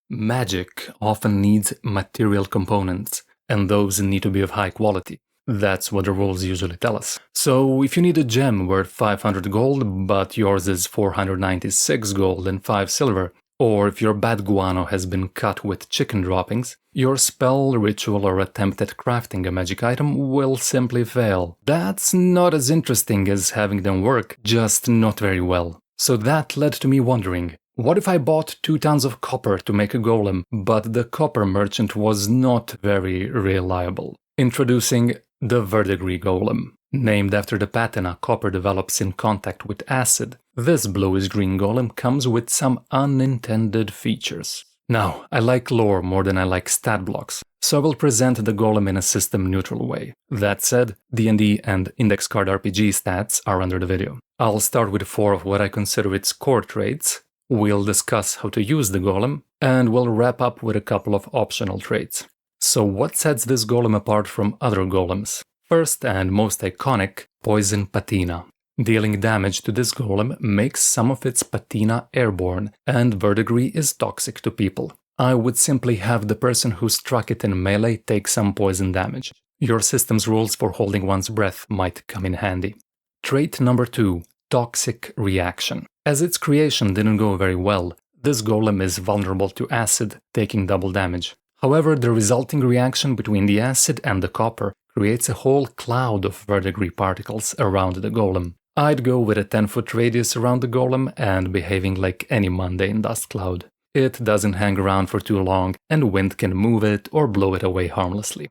Magic often needs material components, and those need to be of high quality. That's what the rules usually tell us. So if you need a gem worth 500 gold, but yours is 496 gold and 5 silver, or if your bad guano has been cut with chicken droppings, your spell, ritual, or attempt at crafting a magic item will simply fail. That's not as interesting as having them work, just not very well. So that led to me wondering, what if I bought 2 tons of copper to make a golem, but the copper merchant was not very reliable? Introducing the Verdigris Golem. Named after the patina copper develops in contact with acid, this bluish-green golem comes with some unintended features. Now, I like lore more than I like stat blocks, so I will present the golem in a system-neutral way. That said, D&D and Index Card RPG stats are under the video. I'll start with 4 of what I consider its core traits, we'll discuss how to use the golem, and we'll wrap up with a couple of optional traits. So what sets this golem apart from other golems? First and most iconic, poison patina. Dealing damage to this golem makes some of its patina airborne, and verdigris is toxic to people. I would simply have the person who struck it in melee take some poison damage. Your system's rules for holding one's breath might come in handy. Trait number 2, toxic reaction. As its creation didn't go very well, this golem is vulnerable to acid, taking double damage. However, the resulting reaction between the acid and the copper creates a whole cloud of verdigris particles around the golem. I'd go with a 10-foot radius around the golem and behaving like any mundane dust cloud. It doesn't hang around for too long, and wind can move it or blow it away harmlessly.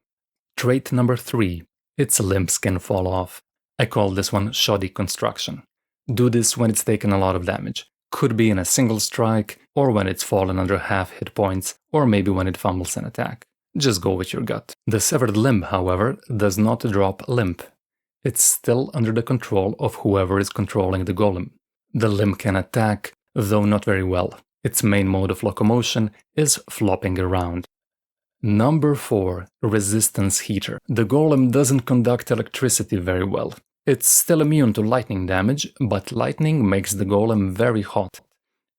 Trait number 3, its limbs can fall off. I call this one shoddy construction. Do this when it's taken a lot of damage. Could be in a single strike, or when it's fallen under half hit points, or maybe when it fumbles an attack. Just go with your gut. The severed limb, however, does not drop limp. It's still under the control of whoever is controlling the golem. The limb can attack, though not very well. Its main mode of locomotion is flopping around. Number 4, resistance heater. The golem doesn't conduct electricity very well. It's still immune to lightning damage, but lightning makes the golem very hot,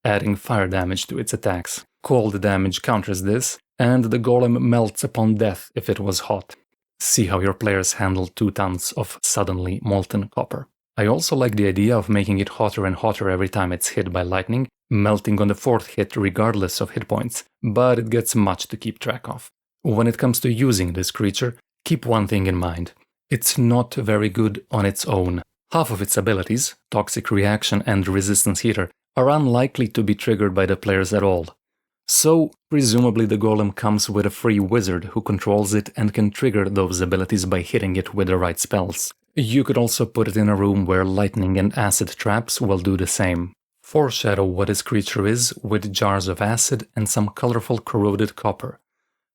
adding fire damage to its attacks. Cold damage counters this, and the golem melts upon death if it was hot. See how your players handle 2 tons of suddenly molten copper. I also like the idea of making it hotter and hotter every time it's hit by lightning, melting on the 4th hit regardless of hit points, but it gets much to keep track of. When it comes to using this creature, keep one thing in mind. It's not very good on its own. Half of its abilities, Toxic Reaction and Resistance Heater, are unlikely to be triggered by the players at all. So, presumably the golem comes with a free wizard who controls it and can trigger those abilities by hitting it with the right spells. You could also put it in a room where lightning and acid traps will do the same. Foreshadow what this creature is with jars of acid and some colorful corroded copper.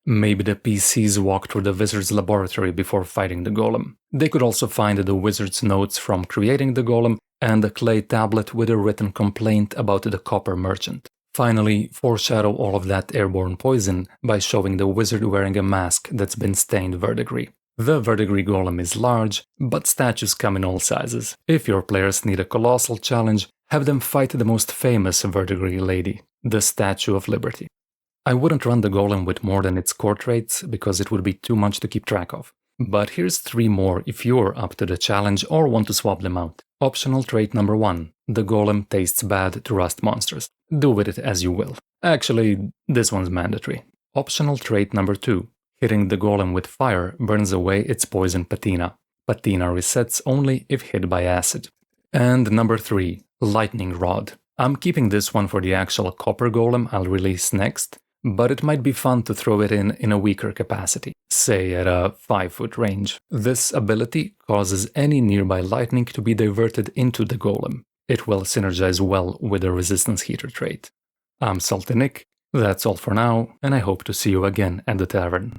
Maybe the PCs walk through the wizard's laboratory before fighting the golem. They could also find the wizard's notes from creating the golem and a clay tablet with a written complaint about the copper merchant. Finally, foreshadow all of that airborne poison by showing the wizard wearing a mask that's been stained verdigris. The Verdigris Golem is large, but statues come in all sizes. If your players need a colossal challenge, have them fight the most famous verdigris lady, the Statue of Liberty. I wouldn't run the golem with more than its core traits, because it would be too much to keep track of. But here's 3 more if you're up to the challenge or want to swap them out. Optional trait number 1. The golem tastes bad to rust monsters. Do with it as you will. Actually, this one's mandatory. Optional trait number 2. Hitting the golem with fire burns away its poison patina. Patina resets only if hit by acid. And number 3. Lightning Rod. I'm keeping this one for the actual copper golem I'll release next, but it might be fun to throw it in a weaker capacity, say at a 5-foot range. This ability causes any nearby lightning to be diverted into the golem. It will synergize well with the resistance heater trait. I'm Salty Nick, that's all for now, and I hope to see you again at the tavern.